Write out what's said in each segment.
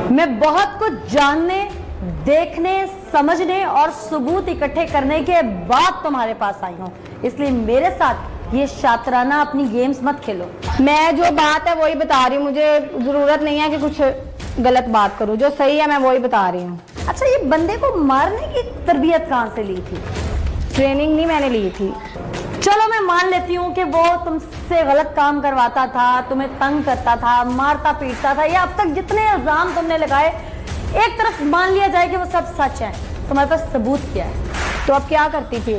मैं बहुत कुछ जानने, देखने, समझने और सबूत इकट्ठे करने के बाद तुम्हारे पास आई हूँ, इसलिए मेरे साथ ये शातराना अपनी गेम्स मत खेलो। मैं जो बात है वही बता रही हूँ, मुझे जरूरत नहीं है कि कुछ गलत बात करूँ, जो सही है मैं वही बता रही हूँ। अच्छा, ये बंदे को मारने की तरबियत कहाँ से ली थी? ट्रेनिंग नहीं मैंने ली थी। चलो मैं मान लेती हूँ कि वो तुमसे गलत काम करवाता था, तुम्हें तंग करता था, मारता पीटता था, या अब तक जितने इल्जाम तुमने लगाए एक तरफ मान लिया जाए कि वो सब सच है, तुम्हारे पास सबूत क्या है? तो अब क्या करती थी?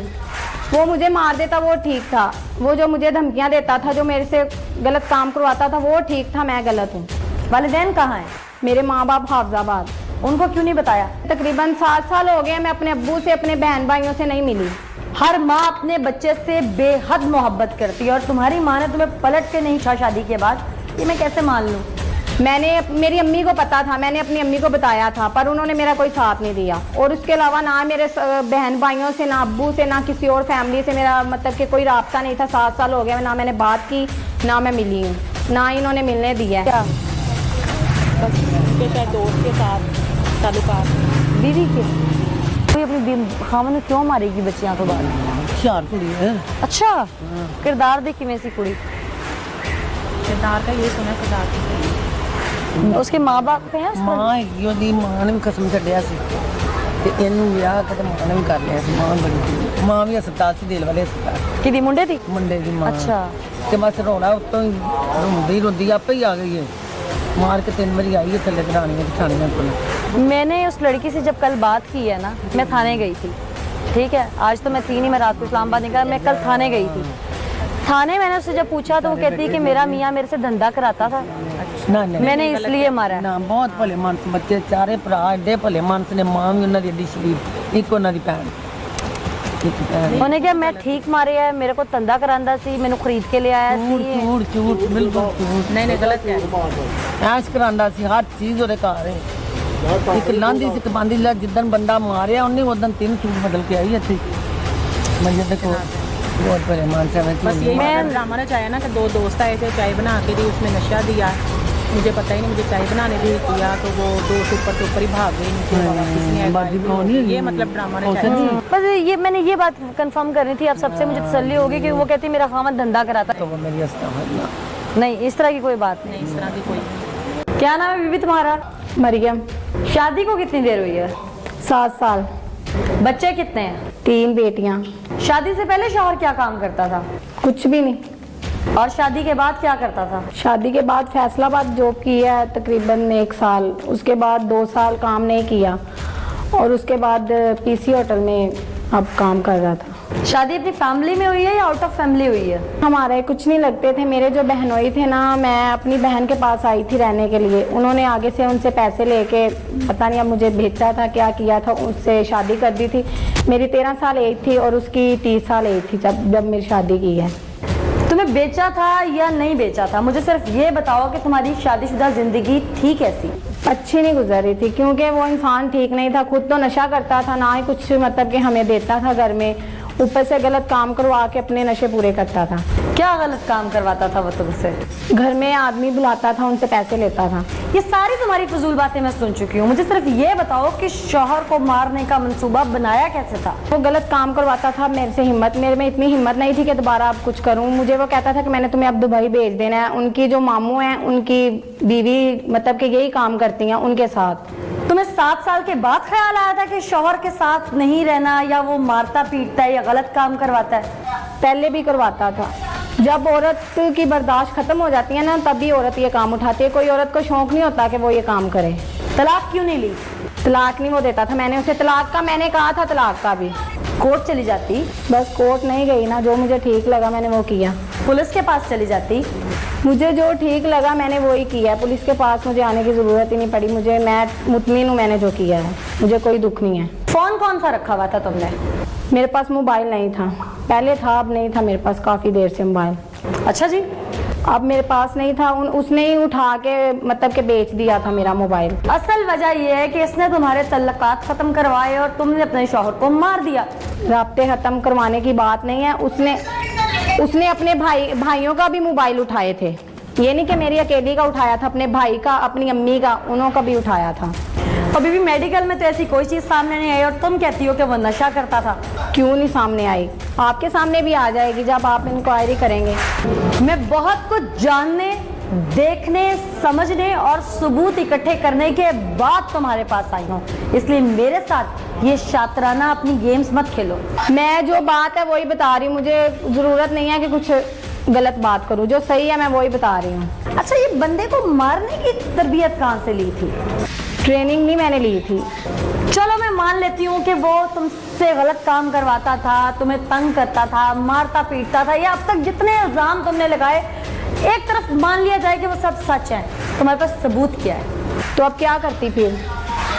वो मुझे मार देता वो ठीक था, वो जो मुझे धमकियां देता था, जो मेरे से गलत काम करवाता था वो ठीक था, मैं गलत हूँ। वालिदैन कहाँ हैं? मेरे माँ बाप हाफजाबाद। उनको क्यों नहीं बताया? तकरीबन 7 साल हो गए मैं अपने अब्बू से, अपने बहन भाइयों से नहीं मिली। हर माँ अपने बच्चे से बेहद मोहब्बत करती है और तुम्हारी माँ ने तुम्हें पलट के नहीं छा शादी के बाद, ये मैं कैसे मान लूँ? मेरी अम्मी को पता था, मैंने अपनी अम्मी को बताया था, पर उन्होंने मेरा कोई साथ नहीं दिया। और उसके अलावा ना मेरे बहन भाइयों से, ना अब्बू से, ना किसी और फैमिली से मेरा मतलब कि कोई राब्ता नहीं था। 7 साल हो गया, ना मैंने बात की, ना मैं मिली हूँ, ना इन्होंने मिलने दिया है। शायद दोस्त के साथ ताल्लुकात। बीवी के कोई अपनी खामन क्यों मारेगी बच्चियां तो बाद? चार कुड़ी है। अच्छा, किरदार देख किवें सी कुड़ी? किरदार का ये सुना, किरदार की उसके माँ बाप पे हैं? मां योदी मां ने भी कसम छड्डिया सी ते इन्हू विआह के ते मां ने भी कर लिया सी। मां बड़ी मां भी अस्पताल सी, दिल वाले अस्पताल। किदी मुंडे दी? मुंडे दी मां। अच्छा। ते बस रोना उत्तों ही रोंदी रोंदी आपे ही आ गई है, मार के 3 बारी आई है थल्ले दरानियां जठानियां कोल। मैंने उस लड़की से जब कल बात की है ना, मैं थाने गई थी, ठीक है, आज तो मैं थी नहीं, मैं रात को इस्लामाबाद निकला, मैं कल थाने गई थी। थाने मैंने उससे जब पूछा तो वो कहती है कि मेरा मियाँ मेरे से धंधा कराता था, ना ना मैंने इसलिए मारा। ना बहुत भले मानस बच्चे, चारे भरा एडे भले मानस ने, मां भी उन्हां दी एडी शरीफ, एक उन्हां दी भैन। उन्हें क्या मैं ठीक मारे है, मेरे को धंधा करांदा सी, मैनू खरीद के ले आया सी। झूठ झूठ बिल्कुल झूठ। नहीं गलत है। ऐश करांदा सी, हर चीज ਉਹਦੇ ਘਰ है। एक लांदी सी कबांदी ला, जिद्दन बंदा मारिया उन्हें उदन 3 सूट बदल के आई थी। मुझे देखो बहुत बड़े मानस है। बस यही ड्रामा रचाया ना कि 2 दोस्त आए थे, चाय बना के दी, उसमें नशा दिया, मुझे पता ही नहीं, मुझे चाय बनाने भी दिया तो वो 2 ऊपर तो ऊपर ही भाग गई नीचे। ये मतलब ड्रामा रचाया। बस ये मैंने ये बात कंफर्म करनी थी, अब सबसे मुझे तसल्ली होगी कि वो कहती मेरा खामद धंधा कराता तो वो मेरी नहीं, इस तरह की कोई बात नहीं। इस तरह की कोई। क्या नाम है बीबी तुम्हारा? मरियम। शादी को कितनी देर हुई है? 7 साल। बच्चे कितने हैं? 3 बेटियां। शादी से पहले शौहर क्या काम करता था? कुछ भी नहीं। और शादी के बाद क्या करता था? शादी के बाद फैसलाबाद जॉब की है तकरीबन 1 साल, उसके बाद 2 साल काम नहीं किया और उसके बाद पीसी होटल में अब काम कर रहा था। शादी अपनी फैमिली में हुई है या आउट ऑफ फैमिली हुई है? हमारे कुछ नहीं लगते थे, मेरे जो बहनोई थे ना, मैं अपनी बहन के पास आई थी रहने के लिए, उन्होंने आगे से उनसे पैसे लेके पता नहीं अब मुझे भेजा था क्या किया था, उससे शादी कर दी थी। मेरी 13 साल एज थी और उसकी 30 साल एज थी जब मेरी शादी की है। तुम्हें बेचा था या नहीं बेचा था? मुझे सिर्फ ये बताओ कि तुम्हारी शादीशुदा जिंदगी थी कैसी? अच्छी नहीं गुजर रही थी, क्योंकि वो इंसान ठीक नहीं था, खुद तो नशा करता था, ना ही कुछ मतलब कि हमें देता था घर में, ऊपर से गलत काम करवा के अपने नशे पूरे करता था। क्या गलत काम करवाता था वो तुमसे? घर में आदमी बुलाता था, उनसे पैसे लेता था। ये सारी तुम्हारी फजूल बातें मैं सुन चुकी हूँ, मुझे सिर्फ ये बताओ कि शौहर को मारने का मंसूबा बनाया कैसे था? वो गलत काम करवाता था मेरे से, मेरे में इतनी हिम्मत नहीं थी कि दोबारा अब कुछ करूँ। मुझे वो कहता था कि मैंने तुम्हें अब दुबई भेज देना है, उनकी जो मामू हैं उनकी बीवी मतलब कि यही काम करती हैं उनके साथ। तुम्हें 7 साल के बाद ख्याल आया था कि शौहर के साथ नहीं रहना, या वो मारता पीटता है या गलत काम करवाता है? पहले भी करवाता था। जब औरत की बर्दाश्त खत्म हो जाती है ना, तभी औरत ये काम उठाती है। कोई औरत को शौक नहीं होता कि वो ये काम करे। तलाक क्यों नहीं ली? तलाक नहीं वो देता था, मैंने उसे तलाक का मैंने कहा था, तलाक का भी। कोर्ट चली जाती? बस कोर्ट नहीं गई ना, जो मुझे ठीक लगा मैंने वो किया। पुलिस के पास चली जाती? मुझे जो ठीक लगा मैंने वो ही किया, पुलिस के पास मुझे आने की ज़रूरत ही नहीं पड़ी। मैं मुतमिन हूँ मैंने जो किया है, मुझे कोई दुख नहीं है। फ़ोन कौन सा रखा हुआ था तुमने? मेरे पास मोबाइल नहीं था, पहले था अब नहीं था मेरे पास, काफ़ी देर से मोबाइल। अच्छा जी। अब मेरे पास नहीं था, उसने ही उठा के मतलब के बेच दिया था मेरा मोबाइल। असल वजह यह है कि इसने तुम्हारे तल्लकात ख़त्म करवाए और तुमने अपने शौहर को मार दिया। राब्ते ख़त्म करवाने की बात नहीं है, उसने अपने भाइयों का भी मोबाइल उठाए थे। ये नहीं कि मेरी अकेली का उठाया था, अपने भाई का, अपनी अम्मी का, उन्हों का भी उठाया था। अभी भी मेडिकल में तो ऐसी कोई चीज सामने नहीं आई और तुम कहती हो कि वो नशा करता था। क्यों नहीं सामने आई? आपके सामने भी आ जाएगी जब आप इंक्वायरी करेंगे। मैं बहुत कुछ जानने, देखने, समझने और सबूत इकट्ठे करने के बाद तुम्हारे पास आई हूँ, इसलिए मेरे साथ ये शातराना अपनी गेम्स मत खेलो। मैं जो बात है वही बता रही हूँ, मुझे ज़रूरत नहीं है कि कुछ गलत बात करूँ, जो सही है मैं वही बता रही हूँ। अच्छा, ये बंदे को मारने की तरबियत कहाँ से ली थी? ट्रेनिंग नहीं मैंने ली थी। चलो मैं मान लेती हूँ कि वो तुमसे गलत काम करवाता था, तुम्हें तंग करता था, मारता पीटता था, या अब तक जितने इल्जाम तुमने लगाए एक तरफ मान लिया जाए कि वो सब सच है, तुम्हारे पास सबूत क्या है? तो अब क्या करती फिर?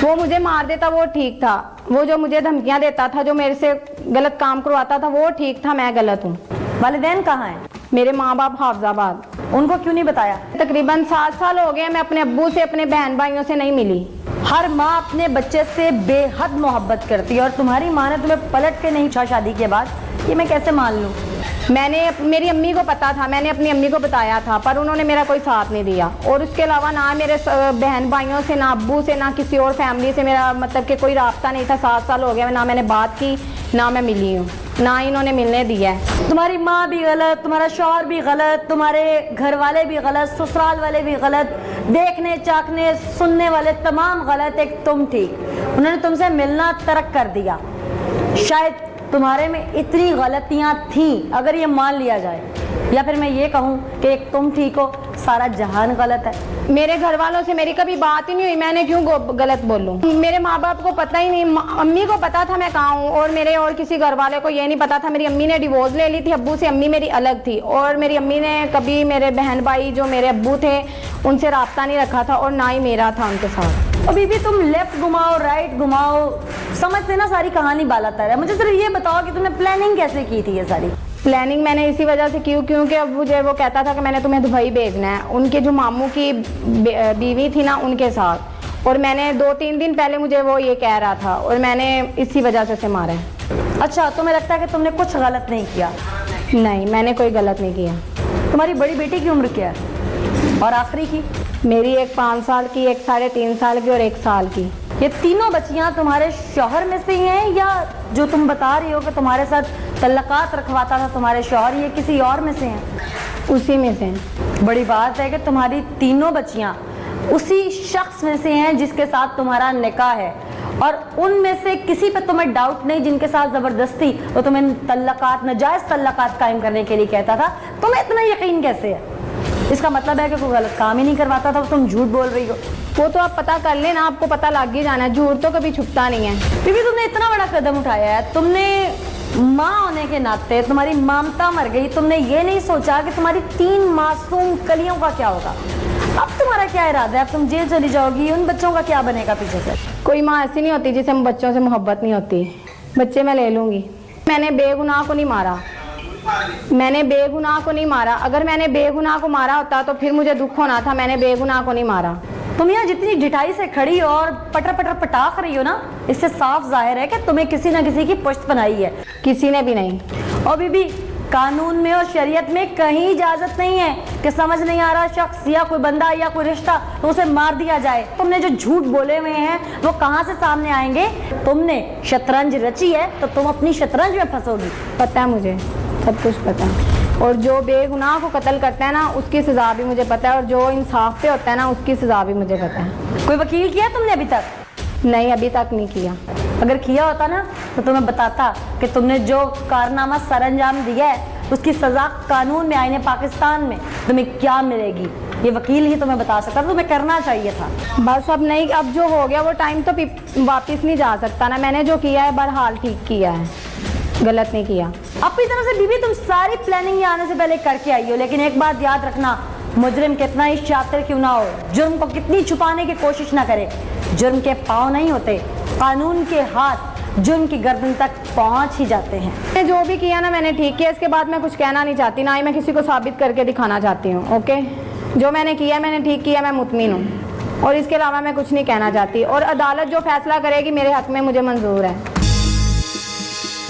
वो मुझे मार देता वो ठीक था, वो जो मुझे धमकियां देता था, जो मेरे से गलत काम करवाता था वो ठीक था, मैं गलत हूँ। वालिदैन कहाँ हैं? मेरे माँ बाप हाफिजाबाद। उनको क्यों नहीं बताया? तकरीबन 7 साल हो गए मैं अपने अब्बू से, अपने बहन भाइयों से नहीं मिली। हर माँ अपने बच्चे से बेहद मोहब्बत करती है और तुम्हारी माँ ने तुम्हें पलट के नहीं पूछा शादी के बाद, ये मैं कैसे मान लूँ? मेरी अम्मी को पता था, मैंने अपनी अम्मी को बताया था, पर उन्होंने मेरा कोई साथ नहीं दिया। और उसके अलावा ना मेरे बहन भाइयों से, ना अब्बू से, ना किसी और फैमिली से मेरा मतलब कि कोई राब्ता नहीं था। 7 साल हो गया, ना मैंने बात की, ना मैं मिली हूँ, ना इन्होंने मिलने दिया है। तुम्हारी माँ भी गलत, तुम्हारा शौहर भी गलत, तुम्हारे घर वाले भी गलत, ससुराल वाले भी गलत, देखने चाकने सुनने वाले तमाम गलत, एक तुम ठीक। उन्होंने तुमसे मिलना तर्क कर दिया। शायद तुम्हारे में इतनी गलतियां थीं, अगर ये मान लिया जाए, या फिर मैं ये कहूँ कि एक तुम ठीक हो, सारा जहान गलत है। मेरे घर वालों से मेरी कभी बात ही नहीं हुई, मैंने क्यों गलत बोलूं? मेरे माँ बाप को पता ही नहीं, अम्मी को पता था मैं कहाँ हूँ, और मेरे और किसी घर वाले को ये नहीं पता था। मेरी अम्मी ने डिवोर्स ले ली थी अब्बू से, अम्मी मेरी अलग थी, और मेरी अम्मी ने कभी मेरे बहन भाई जो मेरे अब्बू थे उनसे राब्ता नहीं रखा था, और ना ही मेरा था उनके साथ। अभी भी तुम लेफ्ट घुमाओ राइट घुमाओ, समझते ना सारी कहानी बालातर है। मुझे सिर्फ ये बताओ कि तुमने प्लानिंग कैसे की थी? ये सारी प्लानिंग मैंने इसी वजह से की क्योंकि अब मुझे वो कहता था कि मैंने तुम्हें दुबई भेजना है, उनके जो मामू की बीवी थी ना उनके साथ, और मैंने 2-3 दिन पहले मुझे वो ये कह रहा था, और मैंने इसी वजह से उसे मारा है। अच्छा, तुम्हें लगता है कि तुमने कुछ गलत नहीं किया? नहीं, मैंने कोई गलत नहीं किया। तुम्हारी बड़ी बेटी की उम्र क्या है और आखिरी की? मेरी एक 5 साल की, एक 3.5 साल की और 1 साल की। ये तीनों बच्चियां तुम्हारे शौहर में से ही हैं, या जो तुम बता रही हो कि तुम्हारे साथ तल्लकात रखवाता था तुम्हारे शौहर, ये किसी और में से हैं? उसी में से। बड़ी बात है कि तुम्हारी तीनों बच्चियां उसी शख्स में से हैं जिसके साथ तुम्हारा निकाह है, और उनमें से किसी पे तुम्हें डाउट नहीं जिनके साथ जबरदस्ती वो तुम्हें तल्लकात, नाजायज तल्लकात कायम करने के लिए कहता था। तुम्हें इतना यकीन कैसे है? इसका मतलब है कि कोई गलत काम ही नहीं करवाता था, तुम झूठ बोल रही हो। वो तो आप पता कर लेना, आपको पता लग ही जाना है, झूठ तो कभी छुपता नहीं है। क्योंकि तुमने इतना बड़ा कदम उठाया है, तुमने माँ होने के नाते तुम्हारी ममता मर गई, तुमने ये नहीं सोचा कि तुम्हारी 3 मासूम कलियों का क्या होगा। अब तुम्हारा क्या इरादा है? अब तुम जेल चली जाओगी, उन बच्चों का क्या बनेगा पीछे से? कोई माँ ऐसी नहीं होती जिसे बच्चों से मोहब्बत नहीं होती। बच्चे मैं ले लूँगी। मैंने बेगुनाह को नहीं मारा, मैंने बेगुनाह को नहीं मारा। अगर मैंने बेगुनाह को मारा होता तो फिर मुझे दुख होना था, मैंने बेगुनाह को नहीं मारा। तुम यहाँ जितनी ढिठाई से खड़ी हो और पटर पटर पटाख रही हो ना, इससे साफ जाहिर है कि तुम्हें किसी ना किसी की पुश्त बनाई है। किसी ने भी नहीं। और बीबी, कानून में और शरीयत में कहीं इजाजत नहीं है कि समझ नहीं आ रहा शख्स या कोई बंदा या कोई रिश्ता तो उसे मार दिया जाए। तुमने जो झूठ बोले हुए हैं वो कहाँ से सामने आएंगे? तुमने शतरंज रची है तो तुम अपनी शतरंज में फंसोगी। पता है मुझे, सब कुछ पता है। और जो बेगुनाह को कत्ल करता है ना उसकी सज़ा भी मुझे पता है, और जो इंसाफ पे होता है ना उसकी सज़ा भी मुझे पता है। कोई वकील किया तुमने अभी तक? नहीं, अभी तक नहीं किया। अगर किया होता ना तो तुम्हें बताता कि तुमने जो कारनामा सरअंजाम दिया है उसकी सज़ा कानून में, आईने पाकिस्तान में तुम्हें क्या मिलेगी, ये वकील ही तुम्हें बता सकता था। तुम्हें करना चाहिए था। बस अब नहीं, अब जो हो गया वो टाइम तो वापस नहीं जा सकता ना। मैंने जो किया है बहरहाल ठीक किया है, गलत नहीं किया। अपनी तरफ से बीबी तुम सारी प्लानिंग आने से पहले करके आई हो, लेकिन एक बात याद रखना, मुजरिम कितना ही शातिर क्यों ना हो, जुर्म को कितनी छुपाने की कोशिश ना करे, जुर्म के पाँव नहीं होते, कानून के हाथ जुर्म की गर्दन तक पहुंच ही जाते हैं। मैंने जो भी किया ना मैंने ठीक किया। इसके बाद मैं कुछ कहना नहीं चाहती, ना ही मैं किसी को साबित करके दिखाना चाहती हूँ। ओके, जो मैंने किया मैंने ठीक किया, मैं मुतमिन हूँ, और इसके अलावा मैं कुछ नहीं कहना चाहती। और अदालत जो फैसला करेगी मेरे हक में मुझे मंजूर है।